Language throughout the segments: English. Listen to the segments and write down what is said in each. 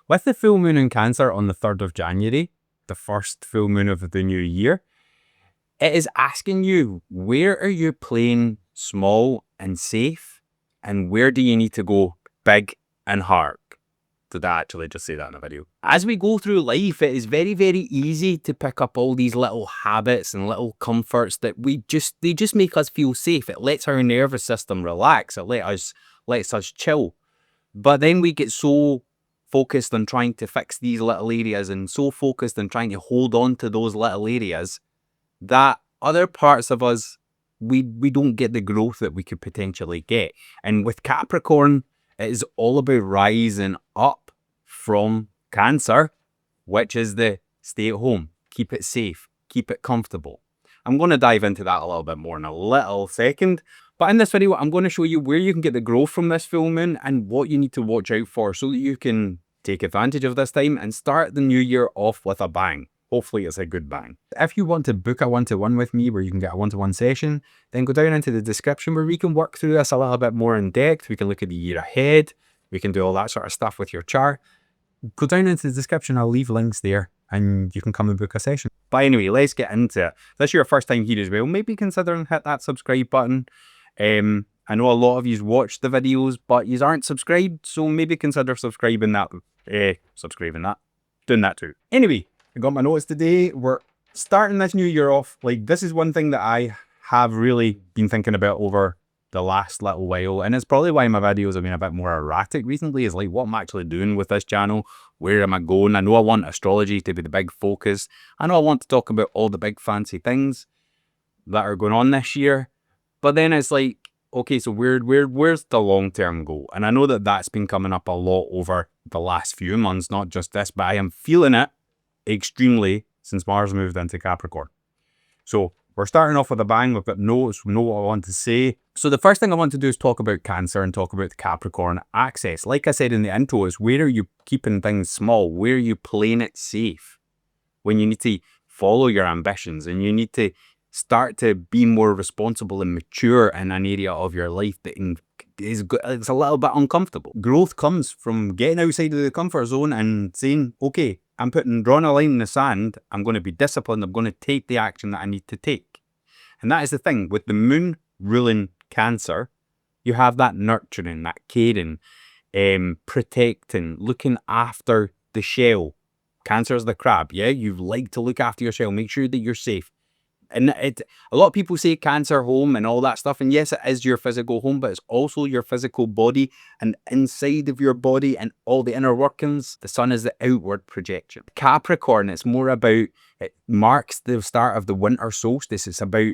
With the full moon in Cancer on the 3rd of January, the first full moon of the new year, it is asking you, where are you playing small and safe? And where do you need to go big and hard? Did I actually just say that in a video? As we go through life, it is very, very easy to pick up all these little habits and little comforts that they just make us feel safe. It lets our nervous system relax. It lets us chill. But then we get so focused on trying to fix these little areas and so focused on trying to hold on to those little areas that other parts of us, we don't get the growth that we could potentially get. And with Capricorn, it is all about rising up from Cancer, which is the stay at home, keep it safe, keep it comfortable. I'm going to dive into that a little bit more in a little second. But in this video, I'm going to show you where you can get the growth from this full moon and what you need to watch out for so that you can take advantage of this time and start the new year off with a bang. Hopefully it's a good bang. If you want to book a one-to-one with me where you can get a one-to-one session, then go down into the description where we can work through this a little bit more in depth. We can look at the year ahead. We can do all that sort of stuff with your chart. Go down into the description. I'll leave links there and you can come and book a session. But anyway, let's get into it. If this is your first time here as well, maybe consider and hit that subscribe button. I know a lot of you watch the videos, but you aren't subscribed, so maybe consider doing that too. Anyway, I got my notes today. We're starting this new year off. Like, this is one thing that I have really been thinking about over the last little while, and it's probably why my videos have been a bit more erratic recently, is like what I'm actually doing with this channel. Where am I going? I know I want astrology to be the big focus. I know I want to talk about all the big fancy things that are going on this year, but then it's like, okay, so where's the long-term goal? And I know that that's been coming up a lot over the last few months, not just this, but I am feeling it extremely since Mars moved into Capricorn. So we're starting off with a bang. We've got notes, we know what I want to say. So the first thing I want to do is talk about Cancer and talk about the Capricorn axis. Like I said in the intro, is where are you keeping things small? Where are you playing it safe? When you need to follow your ambitions and you need to start to be more responsible and mature in an area of your life that it's a little bit uncomfortable. Growth comes from getting outside of the comfort zone and saying, okay, I'm drawing a line in the sand. I'm going to be disciplined. I'm going to take the action that I need to take. And that is the thing. With the moon ruling Cancer, you have that nurturing, that caring, protecting, looking after the shell. Cancer is the crab, yeah? You like to look after your shell. Make sure that you're safe. And a lot of people say Cancer home and all that stuff. And yes, it is your physical home, but it's also your physical body, and inside of your body and all the inner workings. The sun is the outward projection. Capricorn, it's more about, it marks the start of the winter solstice. It's about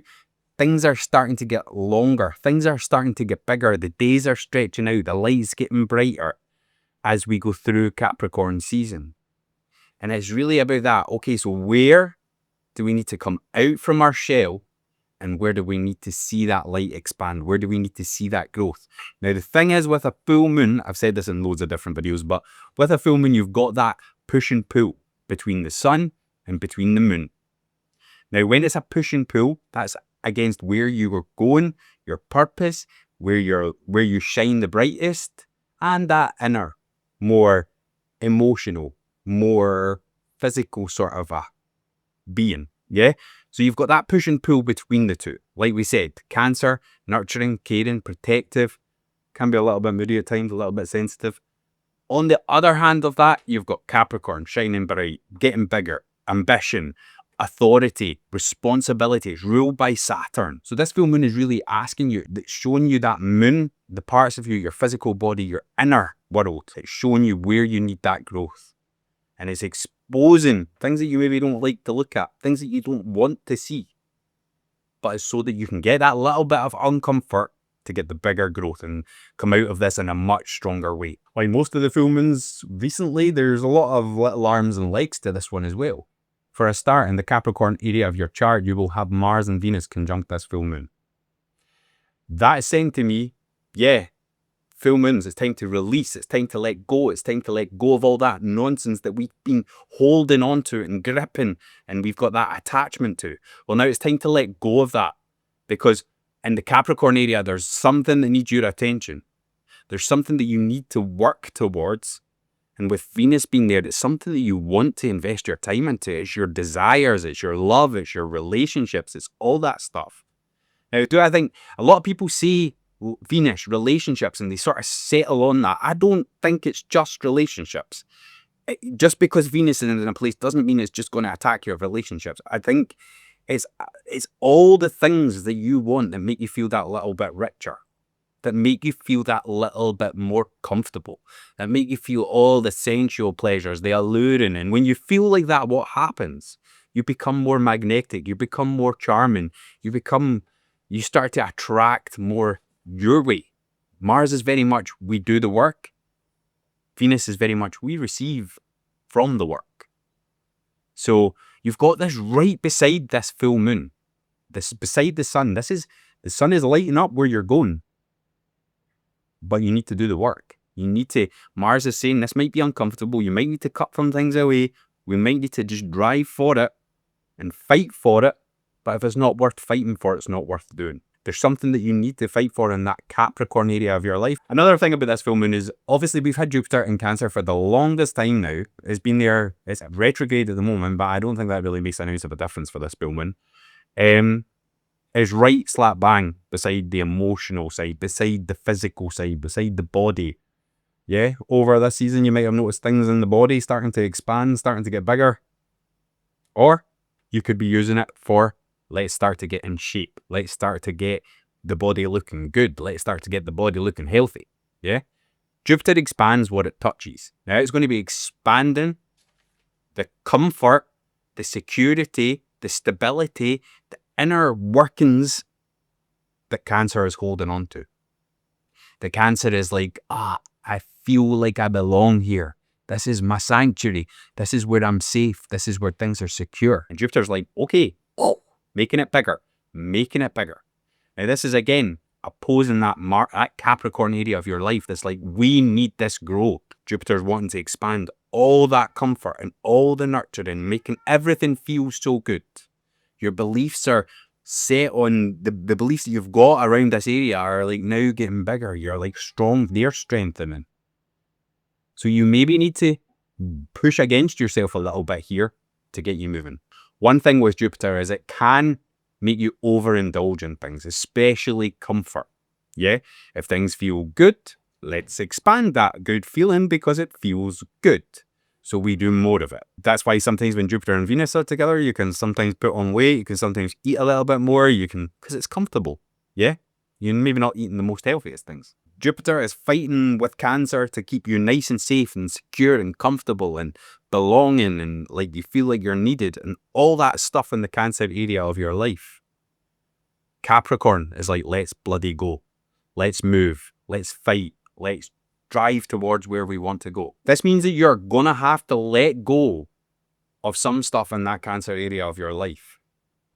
things are starting to get longer. Things are starting to get bigger. The days are stretching out. The light's getting brighter as we go through Capricorn season. And it's really about that. Okay, so where do we need to come out from our shell, and where do we need to see that light expand? Where do we need to see that growth? Now, the thing is, with a full moon, I've said this in loads of different videos, but with a full moon, you've got that push and pull between the sun and between the moon. Now, when it's a push and pull, that's against where you are going, your purpose, where you shine the brightest, and that inner, more emotional, more physical sort of a being, yeah? So you've got that push and pull between the two. Like we said, Cancer, nurturing, caring, protective, can be a little bit moody at times, a little bit sensitive. On the other hand of that, you've got Capricorn, shining bright, getting bigger, ambition, authority, responsibilities, ruled by Saturn. So this full moon is really asking you, it's showing you that moon, the parts of you, your physical body, your inner world. It's showing you where you need that growth. And it's exposing things that you maybe don't like to look at, things that you don't want to see. But it's so that you can get that little bit of uncomfort to get the bigger growth and come out of this in a much stronger way. Like most of the full moons recently, there's a lot of little arms and legs to this one as well. For a start, in the Capricorn area of your chart, you will have Mars and Venus conjunct this full moon. That is saying to me, yeah, full moons, it's time to release, it's time to let go, it's time to let go of all that nonsense that we've been holding on to and gripping, and we've got that attachment to. Well, now it's time to let go of that, because in the Capricorn area, there's something that needs your attention. There's something that you need to work towards, And with Venus being there, it's something that you want to invest your time into. It's your desires, it's your love, it's your relationships, it's all that stuff. Now, do I think a lot of people say Venus, relationships, and they sort of settle on that? I don't think it's just relationships. Just because Venus is in a place doesn't mean it's just going to attack your relationships. I think it's all the things that you want that make you feel that little bit richer, that make you feel that little bit more comfortable, that make you feel all the sensual pleasures, the alluring. And when you feel like that, what happens? You become more magnetic, you become more charming, you start to attract more your way. Mars is very much we do the work. Venus is very much we receive from the work. So you've got this right beside this full moon, this beside the sun. The sun is lighting up where you're going, but you need to do the work. Mars is saying this might be uncomfortable. You might need to cut some things away. We might need to just drive for it and fight for it. But if it's not worth fighting for, it's not worth doing. There's something that you need to fight for in that Capricorn area of your life. Another thing about this full moon is obviously we've had Jupiter in Cancer for the longest time now. It's been there, it's retrograde at the moment, but I don't think that really makes an ounce of a difference for this full moon. It's right slap bang beside the emotional side, beside the physical side, beside the body. Yeah, over this season you might have noticed things in the body starting to expand, starting to get bigger. Or you could be using it for let's start to get in shape. Let's start to get the body looking good. Let's start to get the body looking healthy. Yeah? Jupiter expands what it touches. Now it's going to be expanding the comfort, the security, the stability, the inner workings that Cancer is holding on to. The Cancer is like, I feel like I belong here. This is my sanctuary. This is where I'm safe. This is where things are secure. And Jupiter's like, okay, making it bigger, making it bigger. Now this is again opposing that Capricorn area of your life that's like, we need this growth. Jupiter's wanting to expand all that comfort and all the nurturing, making everything feel so good. Your beliefs are set on, the beliefs that you've got around this area are like now getting bigger. You're like strong, they're strengthening. So you maybe need to push against yourself a little bit here to get you moving. One thing with Jupiter is it can make you overindulge in things, especially comfort. Yeah, if things feel good, let's expand that good feeling because it feels good. So we do more of it. That's why sometimes when Jupiter and Venus are together, you can sometimes put on weight, you can sometimes eat a little bit more, because it's comfortable. Yeah, you're maybe not eating the most healthiest things. Jupiter is fighting with Cancer to keep you nice and safe and secure and comfortable and belonging and like you feel like you're needed and all that stuff in the Cancer area of your life. Capricorn is like, let's bloody go. Let's move. Let's fight. Let's drive towards where we want to go. This means that you're going to have to let go of some stuff in that Cancer area of your life.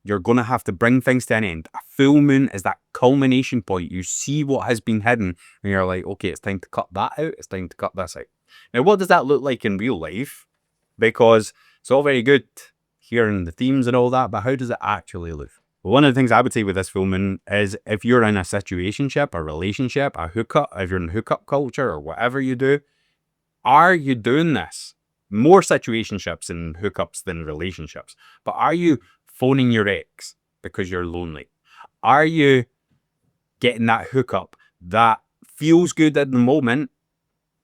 You're going to have to bring things to an end. A full moon is that culmination point. You see what has been hidden and you're like, okay, it's time to cut that out. It's time to cut this out. Now, what does that look like in real life? Because it's all very good hearing the themes and all that, but how does it actually look? Well, one of the things I would say with this full moon is if you're in a situationship, a relationship, a hookup, if you're in hookup culture or whatever you do, are you doing this? More situationships and hookups than relationships. But are you phoning your ex because you're lonely? Are you getting that hookup that feels good at the moment,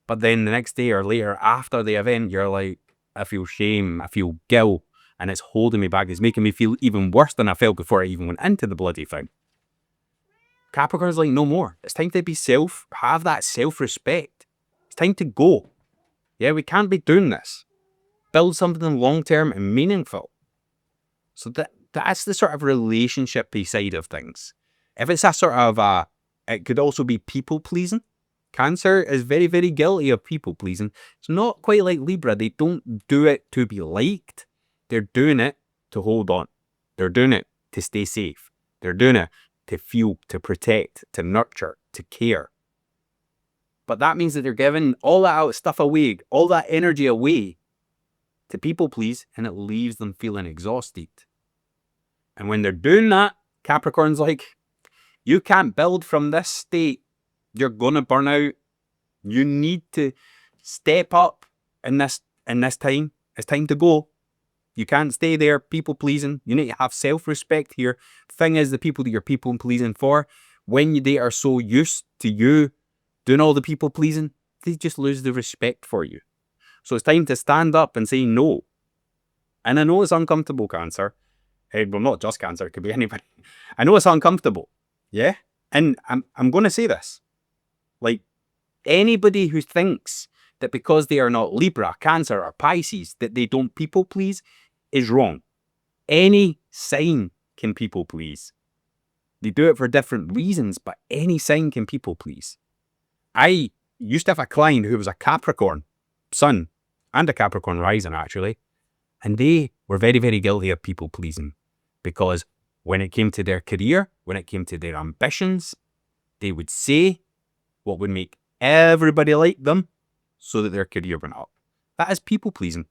but then the next day or later after the event, you're like, I feel shame, I feel guilt, and it's holding me back. It's making me feel even worse than I felt before I even went into the bloody thing. Capricorn's like, no more. It's time to be have that self-respect. It's time to go. Yeah, we can't be doing this. Build something long-term and meaningful. So that's the sort of relationship-y side of things. If it's a sort of it could also be people-pleasing. Cancer is very, very guilty of people-pleasing. It's not quite like Libra. They don't do it to be liked. They're doing it to hold on. They're doing it to stay safe. They're doing it to fuel, to protect, to nurture, to care. But that means that they're giving all that stuff away, all that energy away to people please, and it leaves them feeling exhausted. And when they're doing that, Capricorn's like, you can't build from this state. You're going to burn out. You need to step up in this time. It's time to go. You can't stay there people pleasing. You need to have self-respect here. Thing is, the people that you're people pleasing for, when they are so used to you doing all the people pleasing, they just lose the respect for you. So it's time to stand up and say no. And I know it's uncomfortable, Cancer. Well, not just Cancer, it could be anybody. I know it's uncomfortable. Yeah? And I'm going to say this. Like, anybody who thinks that because they are not Libra, Cancer, or Pisces, that they don't people please is wrong. Any sign can people please. They do it for different reasons, but any sign can people please. I used to have a client who was a Capricorn sun and a Capricorn rising, actually, and they were very, very guilty of people pleasing, because when it came to their career, when it came to their ambitions, they would say what would make everybody like them so that their career went up. That is people pleasing,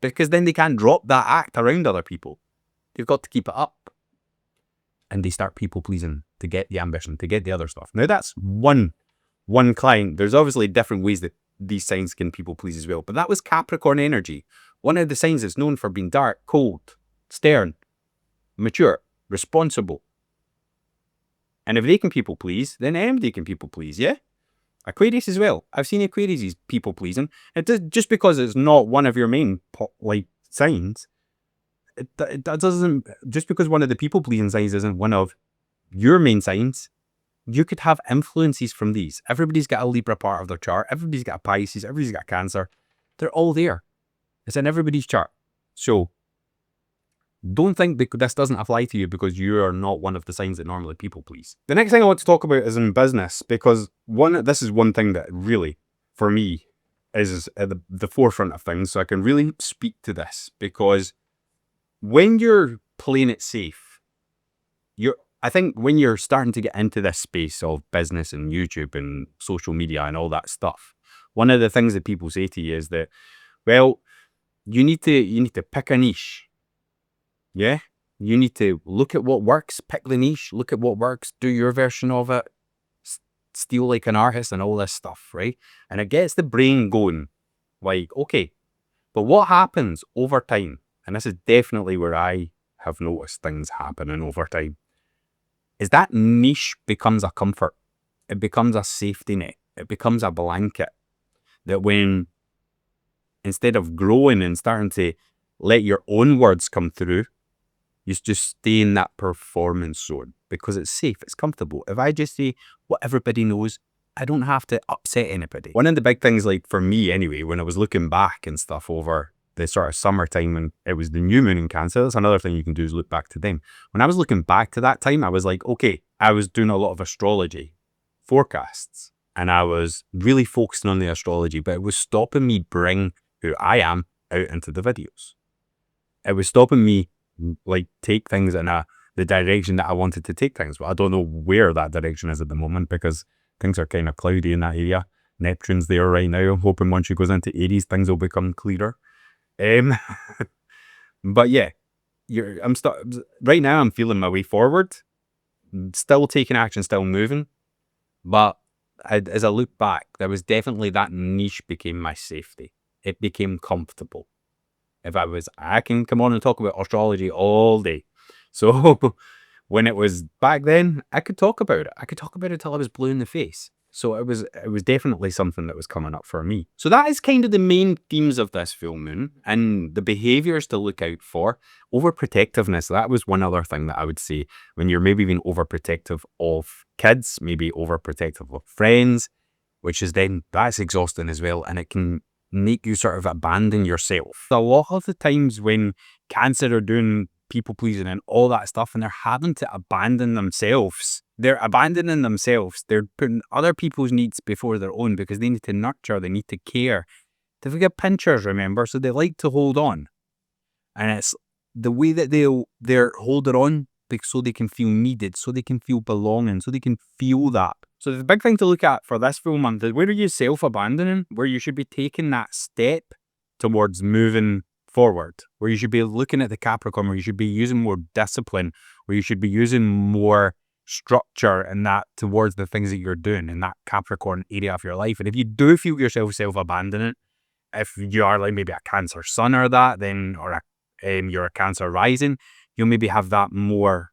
because then they can't drop that act around other people. They've got to keep it up. And they start people pleasing to get the ambition, to get the other stuff. Now that's one client. There's obviously different ways that these signs can people please as well. But that was Capricorn energy. One of the signs that's known for being dark, cold, stern, mature, responsible. And if they can people please, then anybody can people please, yeah? Aquarius as well. I've seen Aquarius people pleasing. It does, just because it's not one of your main signs, it doesn't, just because one of the people pleasing signs isn't one of your main signs, you could have influences from these. Everybody's got a Libra part of their chart. Everybody's got a Pisces. Everybody's got a Cancer. They're all there. It's in everybody's chart. So don't think that this doesn't apply to you because you are not one of the signs that normally people please. The next thing I want to talk about is in business, because this is one thing that really, for me, is at the forefront of things. So I can really speak to this, because when you're playing it safe, I think when you're starting to get into this space of business and YouTube and social media and all that stuff, one of the things that people say to you is that, well, you need to pick a niche. Yeah? You need to look at what works, pick the niche, look at what works, do your version of it, steal like an artist and all this stuff, right? And it gets the brain going, like, okay, but what happens over time, and this is definitely where I have noticed things happening over time, is that niche becomes a comfort. It becomes a safety net. It becomes a blanket that when, instead of growing and starting to let your own words come through, you just stay in that performance zone because it's safe, it's comfortable. If I just say what everybody knows, I don't have to upset anybody. One of the big things, like for me anyway, when I was looking back and stuff over the sort of summertime, and it was the new moon in Cancer, that's another thing you can do is look back to them. When I was looking back to that time, I was like, okay, I was doing a lot of astrology forecasts and I was really focusing on the astrology, but it was stopping me bring who I am out into the videos. It was stopping me like take things in the direction that I wanted to take things. But I don't know where that direction is at the moment because things are kind of cloudy in that area. Neptune's there right now. I'm hoping once she goes into Aries, things will become clearer. But yeah, right now I'm feeling my way forward, still taking action, still moving. But as I look back, there was definitely that niche became my safety. It became comfortable. I can come on and talk about astrology all day. So when it was back then, I could talk about it. I could talk about it till I was blue in the face. So it was definitely something that was coming up for me. So that is kind of the main themes of this full moon and the behaviors to look out for. Overprotectiveness, that was one other thing that I would say. When you're maybe being overprotective of kids, maybe overprotective of friends, which is then, that's exhausting as well. And it can make you sort of abandon yourself. A lot of the times when Cancer are doing people pleasing and all that stuff, and they're having to abandon themselves, they're putting other people's needs before their own because they need to nurture, they need to care. They've got pinchers, remember, so they like to hold on. And it's the way that they're holding on so they can feel needed, so they can feel belonging, so they can feel that. So the big thing to look at for this full month is where are you self-abandoning, where you should be taking that step towards moving forward, where you should be looking at the Capricorn, where you should be using more discipline, where you should be using more structure and that towards the things that you're doing in that Capricorn area of your life. And if you do feel yourself self-abandoning, if you are like maybe a Cancer sun or that, then, or you're a Cancer rising, you'll maybe have that more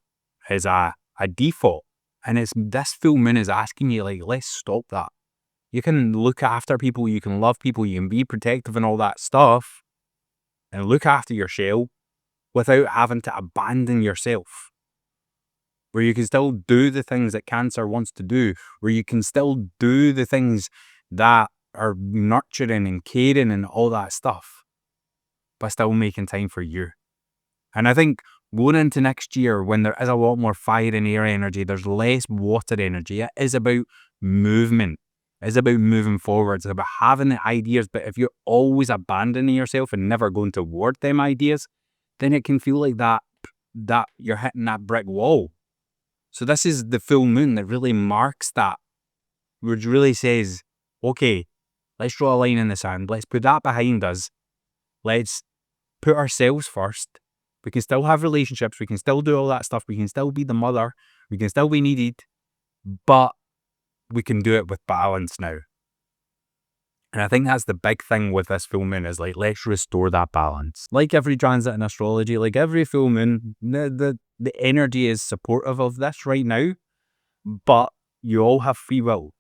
as a default. And it's this full moon is asking you, like, let's stop that. You can look after people, you can love people, you can be protective and all that stuff, and look after your shell without having to abandon yourself. Where you can still do the things that Cancer wants to do, where you can still do the things that are nurturing and caring and all that stuff, but still making time for you. And I think going into next year, when there is a lot more fire and air energy, there's less water energy. It is about movement. It's about moving forward. It's about having the ideas. But if you're always abandoning yourself and never going toward them ideas, then it can feel like that you're hitting that brick wall. So this is the full moon that really marks that, which really says, okay, let's draw a line in the sand. Let's put that behind us. Let's put ourselves first. We can still have relationships. We can still do all that stuff. We can still be the mother. We can still be needed. But we can do it with balance now. And I think that's the big thing with this full moon is like, let's restore that balance. Like every transit in astrology, like every full moon, the energy is supportive of this right now. But you all have free will.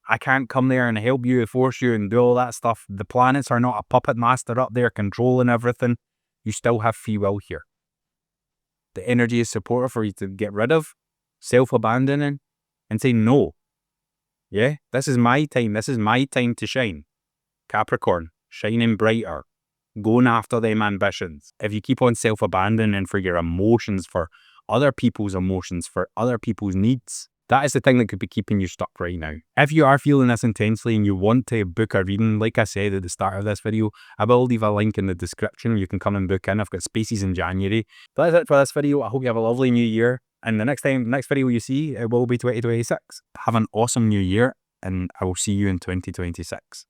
I can't come there and help you, force you, and do all that stuff. The planets are not a puppet master up there controlling everything. You still have free will here. The energy is supportive for you to get rid of self-abandoning and say no. Yeah, this is my time. This is my time to shine. Capricorn, shining brighter, going after them ambitions. If you keep on self-abandoning for your emotions, for other people's emotions, for other people's needs, that is the thing that could be keeping you stuck right now. If you are feeling this intensely and you want to book a reading, like I said at the start of this video, I will leave a link in the description. You can come and book in. I've got spaces in January. But that's it for this video. I hope you have a lovely new year. And the next video you see, it will be 2026. Have an awesome new year, and I will see you in 2026.